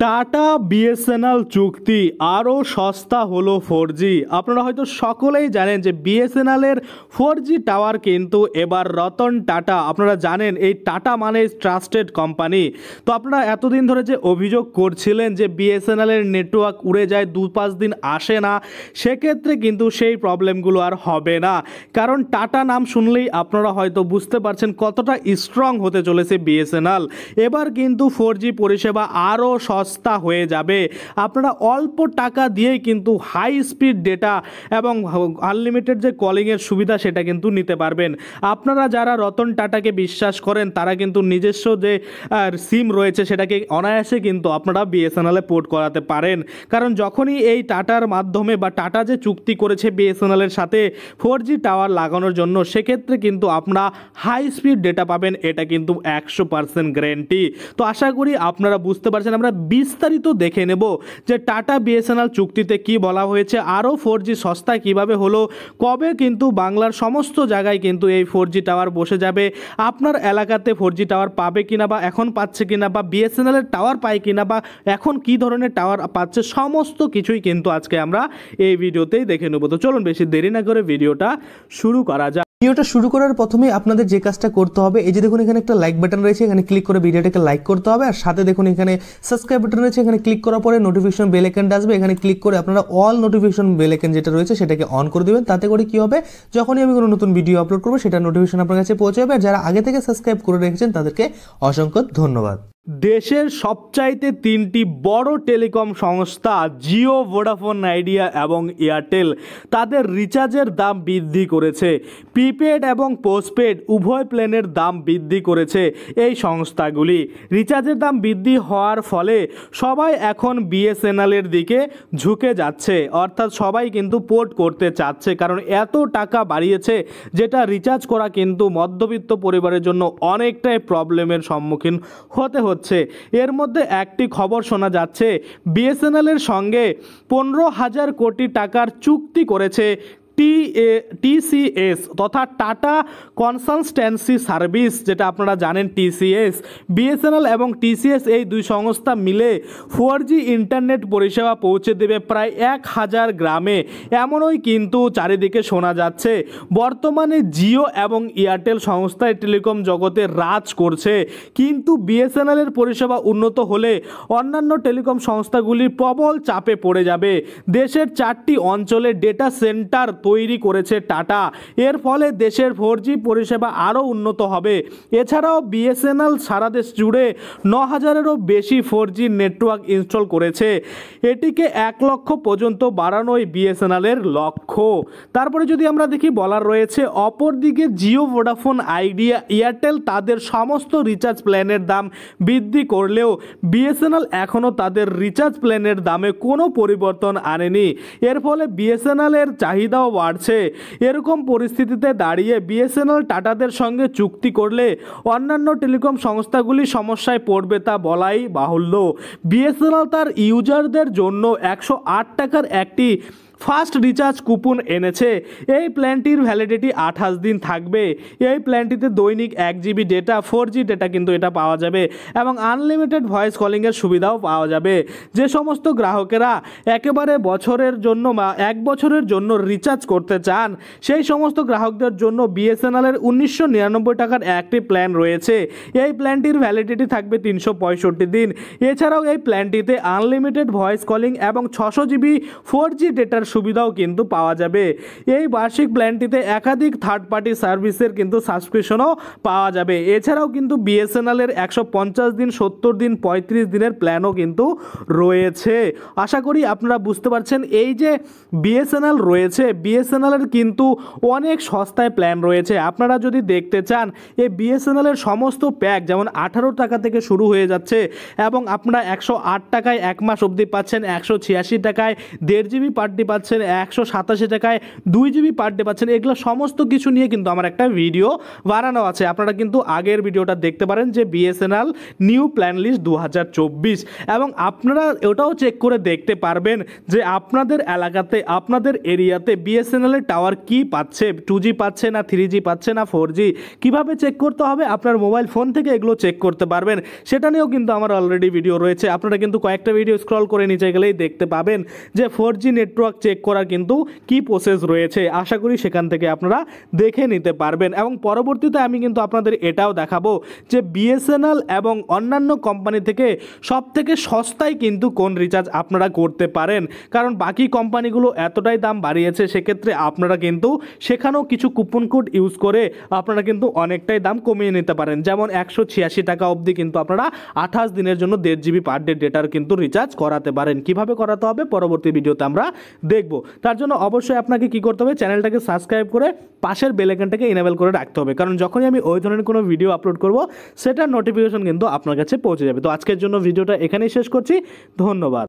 Tata BSNL চুক্তি আরও সস্তা হলো 4G। আপনারা হয়তো সকলেই জানেন যে বিএসএনএলের 4G টাওয়ার কিন্তু এবার রতন টাটা। আপনারা জানেন এই টাটা মানে ট্রাস্টেড কোম্পানি। তো আপনারা এতদিন ধরে যে অভিযোগ করছিলেন যে বিএসএনএলের নেটওয়ার্ক উড়ে যায়, 2-5 দিন আসে না, সেক্ষেত্রে কিন্তু সেই প্রবলেমগুলো আর হবে না। কারণ টাটা নাম শুনলেই আপনারা হয়তো বুঝতে পারছেন কতটা স্ট্রং হতে চলেছে বিএসএনএল। এবার কিন্তু 4G পরিষেবা আরও সস্তা হয়ে যাবে। আপনারা অল্প টাকা দিয়েই কিন্তু হাই স্পিড ডেটা এবং আনলিমিটেড যে কলিংয়ের সুবিধা সেটা কিন্তু নিতে পারবেন। আপনারা যারা রতন টাটাকে বিশ্বাস করেন তারা কিন্তু নিজস্ব যে সিম রয়েছে সেটাকে অনায়াসে কিন্তু আপনারা বিএসএনএলে পোর্ট করাতে পারেন। কারণ যখনই এই টাটার মাধ্যমে বা টাটা যে চুক্তি করেছে বিএসএনএলের সাথে 4G টাওয়ার লাগানোর জন্য, সেক্ষেত্রে কিন্তু আপনারা হাই স্পিড ডেটা পাবেন, এটা কিন্তু 100% গ্যারেন্টি। তো আশা করি আপনারা বুঝতে পারছেন। আমরা বিস্তারিত দেখে নেব যে টাটা বিএসএনএল চুক্তিতে কি বলা হয়েছে, আরও 4G সস্তা কিভাবে হলো, কবে কিন্তু বাংলার সমস্ত জায়গায় কিন্তু এই 4G টাওয়ার বসে যাবে, আপনার এলাকাতে 4G টাওয়ার পাবে কিনা বা এখন পাচ্ছে কিনা, বা বিএসএনএলের টাওয়ার পায় কিনা, বা এখন কি ধরনের টাওয়ার পাচ্ছে, সমস্ত কিছুই কিন্তু আজকে আমরা এই ভিডিওতেই দেখে নেব। তো চলুন বেশি দেরি না করে ভিডিওটা শুরু করা যাক। ভিডিওটা শুরু করার প্রথমে আপনাদের যে কাজটা করতে হবে, এই যে দেখুন এখানে একটা লাইক বাটন রয়েছে, এখানে ক্লিক করে ভিডিওটাকে লাইক করতে হবে। আর সাথে দেখুন এখানে সাবস্ক্রাইব বাটন রয়েছে, এখানে ক্লিক করার পরে নোটিফিকেশন বেল আইকনটা আসবে, এখানে ক্লিক করে আপনারা অল নোটিফিকেশন বেল আইকন যেটা রয়েছে সেটাকে অন করে দিবেন। তাতে করে কি হবে, যখনই আমি কোনো নতুন ভিডিও আপলোড করবো সেটা নোটিফিকেশন আপনার কাছে পৌঁছে যাবে। আর যারা আগে থেকে সাবস্ক্রাইব করে রেখেছেন তাদেরকে অসংখ্য ধন্যবাদ। দেশের সবচাইতে 3টি বড় টেলিকম সংস্থা জিও, ভোডাফোন আইডিয়া এবং এয়ারটেল তাদের রিচার্জের দাম বৃদ্ধি করেছে। প্রিপেড এবং পোস্টপেড উভয় প্ল্যানের দাম বৃদ্ধি করেছে এই সংস্থাগুলি। রিচার্জের দাম বৃদ্ধি হওয়ার ফলে সবাই এখন বিএসএনএলের দিকে ঝুঁকে যাচ্ছে, অর্থাৎ সবাই কিন্তু পোর্ট করতে চাচ্ছে। কারণ এত টাকা বাড়িয়েছে যেটা রিচার্জ করা কিন্তু মধ্যবিত্ত পরিবারের জন্য অনেকটাই প্রবলেমের সম্মুখীন হতে হচ্ছে। এর মধ্যে একটি খবর শোনা যাচ্ছে, বিএসএনএলের সঙ্গে 15,000 কোটি টাকার চুক্তি করেছে টিসিএস তথা টাটা কনসালটেন্সি সার্ভিস, যেটা আপনারা জানেন টিসিএস। বিএসএনএল এবং টিসিএস এই দুই সংস্থা মিলে 4G ইন্টারনেট পরিষেবা পৌঁছে দেবে প্রায় 1000 গ্রামে, এমনই কিন্তু চারিদিকে শোনা যাচ্ছে। বর্তমানে জিও এবং এয়ারটেল সংস্থায় টেলিকম জগতে রাজ করছে, কিন্তু বিএসএনএলের পরিষেবা উন্নত হলে অন্যান্য টেলিকম সংস্থাগুলির প্রবল চাপে পড়ে যাবে। দেশের 4টি অঞ্চলে ডেটা সেন্টার তৈরি করেছে টাটা। এর ফলে দেশের 4G পরিষেবা আরও উন্নত হবে। এছাড়াও বিএসএনএল সারা দেশ জুড়ে 9000-এরও বেশি 4G নেটওয়ার্ক ইনস্টল করেছে। এটিকে 1 লক্ষ পর্যন্ত বাড়ানোই বিএসএনএলের লক্ষ্য। তারপরে যদি আমরা দেখি, বলার রয়েছে অপরদিকে জিও, ভোডাফোন আইডিয়া, এয়ারটেল তাদের সমস্ত রিচার্জ প্ল্যানের দাম বৃদ্ধি করলেও বিএসএনএল এখনও তাদের রিচার্জ প্ল্যানের দামে কোনো পরিবর্তন আনেনি। এর ফলে বিএসএনএলের চাহিদাও বাড়ছে। এরকম পরিস্থিতিতে দাঁড়িয়ে বিএসএনএল টাটাদের সঙ্গে চুক্তি করলে অন্যান্য টেলিকম সংস্থাগুলি সমস্যায় পড়বে তা বলাই বাহুল্য। বিএসএনএল তার ইউজারদের জন্য 108 টাকার একটি ফাস্ট রিচার্জ কুপন এনেছে। এই প্ল্যানটির ভ্যালিডিটি 28 দিন থাকবে। এই প্ল্যানটিতে দৈনিক 1 GB ডেটা, 4G ডেটা কিন্তু এটা পাওয়া যাবে এবং আনলিমিটেড ভয়েস কলিংয়ের সুবিধাও পাওয়া যাবে। যে সমস্ত গ্রাহকেরা একেবারে বছরের জন্য বা 1 বছরের জন্য রিচার্জ করতে চান, সেই সমস্ত গ্রাহকদের জন্য বিএসএনএলের 1999 টাকার একটি প্ল্যান রয়েছে। এই প্ল্যানটির ভ্যালিডিটি থাকবে 365 দিন। এছাড়াও এই প্ল্যানটিতে আনলিমিটেড ভয়েস কলিং এবং 600 GB 4G ডেটার সুবিধাও কিন্তু পাওয়া যাবে। এই বার্ষিক প্ল্যানটিতে একাধিক থার্ড পার্টি সার্ভিসের কিন্তু সাবস্ক্রিপশনও পাওয়া যাবে। এছাড়াও কিন্তু বিএসএনএলের 150 দিন, 70 দিন, 35 দিনের প্ল্যানও কিন্তু রয়েছে। আশা করি আপনারা বুঝতে পারছেন। এই যে বিএসএনএল রয়েছে, বিএসএনএলের কিন্তু অনেক সস্তায় প্ল্যান রয়েছে। আপনারা যদি দেখতে চান, এই বিএসএনএলের সমস্ত প্যাক যেমন 18 টাকা থেকে শুরু হয়ে যাচ্ছে এবং আপনারা 108 টাকায় 1 মাস অবধি পাচ্ছেন, 186 টাকায় 1.5 GB পার্টি পাচ্ছেন, পাচ্ছেন, 187 টাকায় 2 জিবি পার ডে পাচ্ছেন। এগুলো সমস্ত কিছু নিয়ে কিন্তু আমার একটা ভিডিও বানানো আছে, আপনারা কিন্তু আগের ভিডিওটা দেখতে পারেন যে বিএসএনএল নিউ প্ল্যান লিস্ট 2024, এবং আপনারা ওটাও চেক করে দেখতে পারবেন যে আপনাদের এলাকাতে আপনাদের এরিয়াতে বিএসএনএল এর টাওয়ার কি পাচ্ছে, 2G পাচ্ছে না 3G পাচ্ছে না 4G, কিভাবে চেক করতে হবে আপনার মোবাইল ফোন থেকে এগুলো চেক করতে পারবেন। সেটা নিয়েও কিন্তু আমার অলরেডি ভিডিও রয়েছে, আপনারা কিন্তু কয়েকটা ভিডিও স্ক্রল করে নিচে গেলেই দেখতে পাবেন যে 4G নেটওয়ার্ক চেক করার কিন্তু কি প্রসেস রয়েছে। আশা করি সেখান থেকে আপনারা দেখে নিতে পারবেন। এবং পরবর্তীতে আমি কিন্তু আপনাদের এটাও দেখাবো যে বিএসএনএল এবং অন্যান্য কোম্পানি থেকে সব থেকে সস্তায় কিন্তু কোন রিচার্জ আপনারা করতে পারেন, কারণ বাকি কোম্পানিগুলো এতটাই দাম বাড়িয়েছে, সেক্ষেত্রে আপনারা কিন্তু সেখানেও কিছু কুপন কোড ইউজ করে আপনারা কিন্তু অনেকটাই দাম কমিয়ে নিতে পারেন। যেমন 186 টাকা অবধি কিন্তু আপনারা 28 দিনের জন্য 1.5 জিবি পার ডে ডেটার কিন্তু রিচার্জ করাতে পারেন। কিভাবে করাতে হবে পরবর্তী ভিডিওতে আমরা দেখব। তার জন্য অবশ্যই আপনাকে কি করতে হবে, চ্যানেলটাকে সাবস্ক্রাইব করে পাশের বেল আইকনটাকে ইনেবল করে রাখতে হবে, কারণ যখনই আমি ওই ধরনের কোনো ভিডিও আপলোড করব সেটার নোটিফিকেশন কিন্তু আপনার কাছে পৌঁছে যাবে। তো আজকের জন্য ভিডিওটা এখানেই শেষ করছি, ধন্যবাদ।